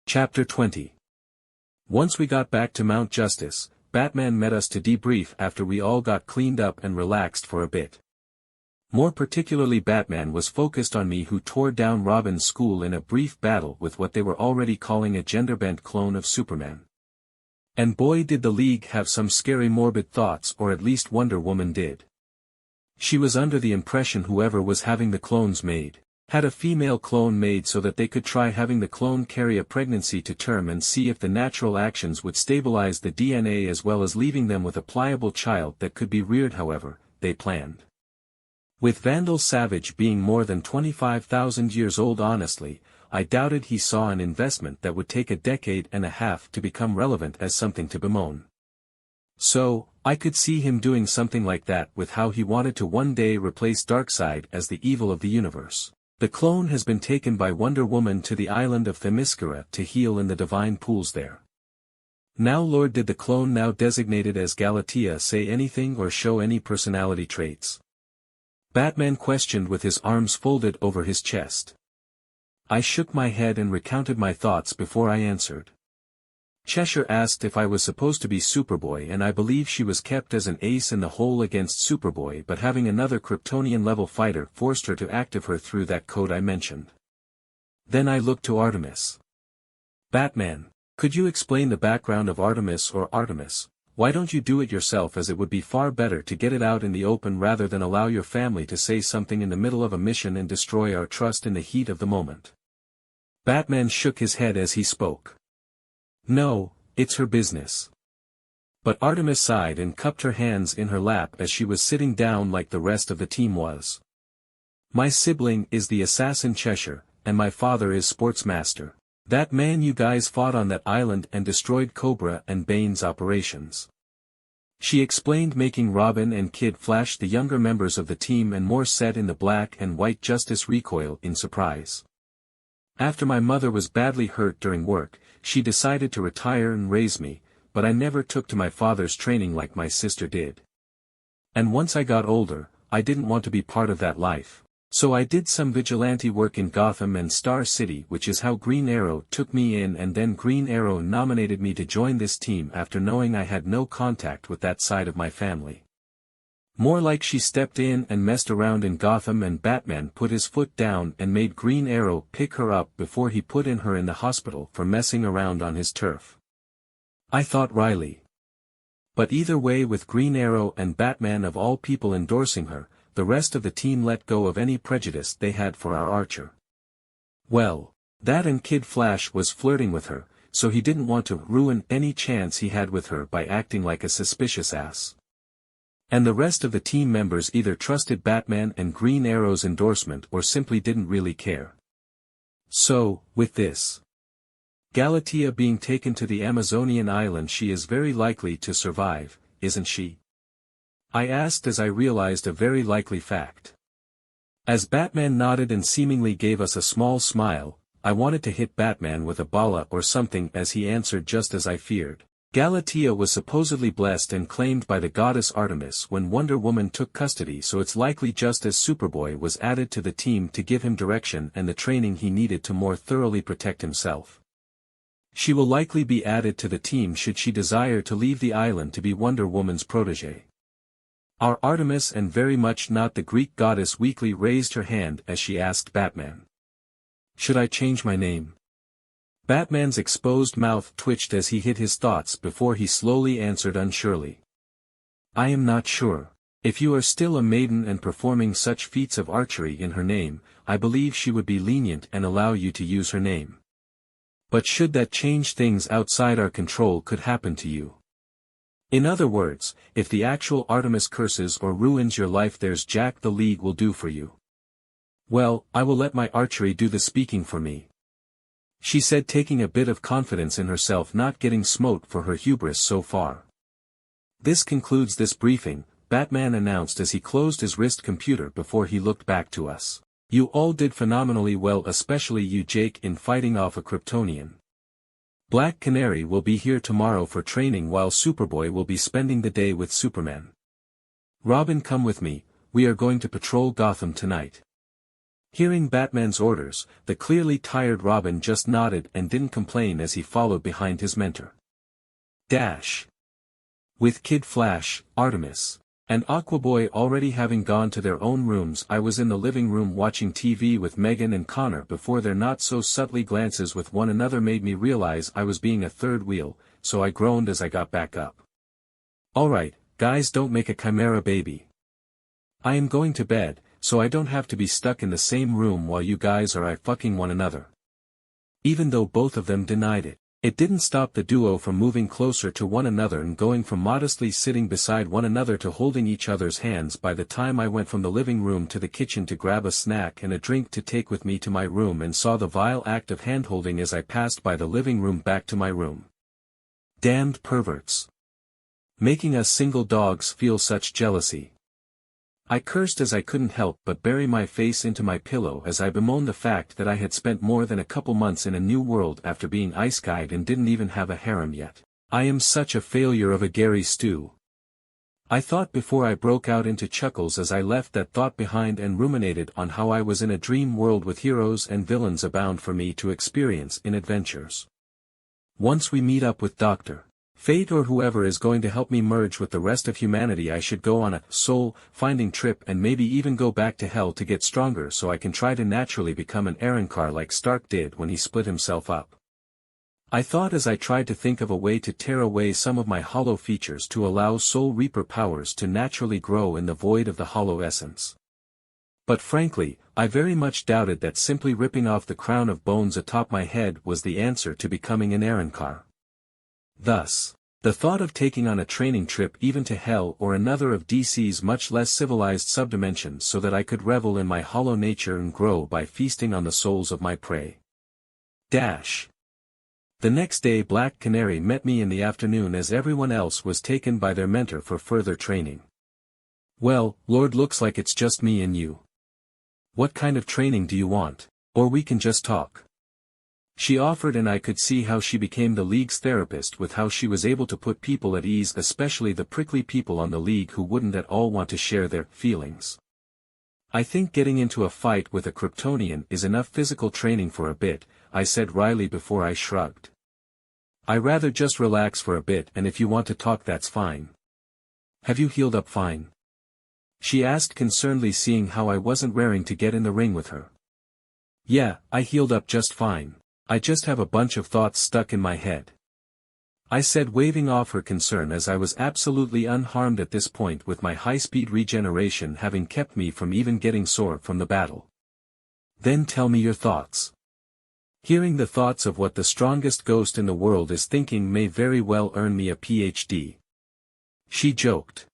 Chapter 20. Once we got back to Mount Justice, Batman met us to debrief after we all got cleaned up and relaxed for a bit. More particularly, Batman was focused on me, who tore down Robin's school in a brief battle with what they were already calling a gender-bent clone of Superman. And boy, did the League have some scary morbid thoughts, or at least Wonder Woman did. She was under the impression whoever was having the clones made had a female clone made so that they could try having the clone carry a pregnancy to term and see if the natural actions would stabilize the DNA as well as leaving them with a pliable child that could be reared. However, they planned. With Vandal Savage being more than 25,000 years old, honestly, I doubted he saw an investment that would take a decade and a half to become relevant as something to bemoan. So, I could see him doing something like that with how he wanted to one day replace Darkseid as the evil of the universe. The clone has been taken by Wonder Woman to the island of Themyscira to heal in the divine pools there. Now Lord, did the clone now designated as Galatea say anything or show any personality traits? Batman questioned with his arms folded over his chest. I shook my head and recounted my thoughts before I answered. Cheshire asked if I was supposed to be Superboy, and I believe she was kept as an ace in the hole against Superboy, but having another Kryptonian-level fighter forced her to active her through that code I mentioned. Then I looked to Artemis. Batman, could you explain the background of Artemis, or Artemis? Why don't you do it yourself, as it would be far better to get it out in the open rather than allow your family to say something in the middle of a mission and destroy our trust in the heat of the moment. Batman shook his head as he spoke. No, it's her business. But Artemis sighed and cupped her hands in her lap as she was sitting down like the rest of the team was. My sibling is the assassin Cheshire, and my father is Sportsmaster. That man you guys fought on that island and destroyed Cobra and Bane's operations. She explained, making Robin and Kid Flash, the younger members of the team and more set in the black and white Justice, recoil in surprise. After my mother was badly hurt during work, she decided to retire and raise me, but I never took to my father's training like my sister did. And once I got older, I didn't want to be part of that life. So I did some vigilante work in Gotham and Star City, which is how Green Arrow took me in, and then Green Arrow nominated me to join this team after knowing I had no contact with that side of my family. More like she stepped in and messed around in Gotham, and Batman put his foot down and made Green Arrow pick her up before he put her in the hospital for messing around on his turf. I thought Riley. But either way, with Green Arrow and Batman of all people endorsing her, the rest of the team let go of any prejudice they had for our Archer. Well, that and Kid Flash was flirting with her, so he didn't want to ruin any chance he had with her by acting like a suspicious ass. And the rest of the team members either trusted Batman and Green Arrow's endorsement or simply didn't really care. So, with this Galatea being taken to the Amazonian island, she is very likely to survive, isn't she? I asked as I realized a very likely fact. As Batman nodded and seemingly gave us a small smile, I wanted to hit Batman with a bala or something as he answered, just as I feared. Galatea was supposedly blessed and claimed by the goddess Artemis when Wonder Woman took custody, so it's likely just as Superboy was added to the team to give him direction and the training he needed to more thoroughly protect himself. She will likely be added to the team should she desire to leave the island to be Wonder Woman's protégé. Our Artemis, and very much not the Greek goddess, weakly raised her hand as she asked Batman. Should I change my name? Batman's exposed mouth twitched as he hid his thoughts before he slowly answered unsurely. I am not sure. If you are still a maiden and performing such feats of archery in her name, I believe she would be lenient and allow you to use her name. But should that change, things outside our control could happen to you. In other words, if the actual Artemis curses or ruins your life, there's Jack the League will do for you. Well, I will let my archery do the speaking for me, she said, taking a bit of confidence in herself, not getting smote for her hubris so far. This concludes this briefing, Batman announced as he closed his wrist computer before he looked back to us. You all did phenomenally well, especially you, Jake, in fighting off a Kryptonian. Black Canary will be here tomorrow for training while Superboy will be spending the day with Superman. Robin, come with me, we are going to patrol Gotham tonight. Hearing Batman's orders, the clearly tired Robin just nodded and didn't complain as he followed behind his mentor. With Kid Flash, Artemis, and Aquaboy already having gone to their own rooms, I was in the living room watching TV with Megan and Connor before their not-so-subtly glances with one another made me realize I was being a third wheel, so I groaned as I got back up. "Alright, guys, don't make a chimera baby. I am going to bed, so I don't have to be stuck in the same room while you guys are fucking one another." Even though both of them denied it, it didn't stop the duo from moving closer to one another and going from modestly sitting beside one another to holding each other's hands by the time I went from the living room to the kitchen to grab a snack and a drink to take with me to my room and saw the vile act of handholding as I passed by the living room back to my room. Damned perverts. Making us single dogs feel such jealousy. I cursed as I couldn't help but bury my face into my pillow as I bemoaned the fact that I had spent more than a couple months in a new world after being Isekai'd and didn't even have a harem yet. I am such a failure of a Gary Stew. I thought before I broke out into chuckles as I left that thought behind and ruminated on how I was in a dream world with heroes and villains abound for me to experience in adventures. Once we meet up with Dr. Fate or whoever is going to help me merge with the rest of humanity, I should go on a soul-finding trip and maybe even go back to hell to get stronger so I can try to naturally become an Arrancar like Stark did when he split himself up. I thought as I tried to think of a way to tear away some of my hollow features to allow Soul Reaper powers to naturally grow in the void of the hollow essence. But frankly, I very much doubted that simply ripping off the crown of bones atop my head was the answer to becoming an Arrancar. Thus, the thought of taking on a training trip even to hell or another of DC's much less civilized subdimensions so that I could revel in my hollow nature and grow by feasting on the souls of my prey. The next day Black Canary met me in the afternoon as everyone else was taken by their mentor for further training. "Well, Lord, looks like it's just me and you. What kind of training do you want? Or we can just talk." She offered, and I could see how she became the League's therapist with how she was able to put people at ease, especially the prickly people on the League who wouldn't at all want to share their feelings. "I think getting into a fight with a Kryptonian is enough physical training for a bit," I said wryly before I shrugged. "I rather just relax for a bit, and if you want to talk that's fine." "Have you healed up fine?" she asked concernedly, seeing how I wasn't raring to get in the ring with her. "Yeah, I healed up just fine. I just have a bunch of thoughts stuck in my head," I said, waving off her concern as I was absolutely unharmed at this point, with my high-speed regeneration having kept me from even getting sore from the battle. "Then tell me your thoughts." Hearing the thoughts of what the strongest ghost in the world is thinking may very well earn me a PhD. She joked.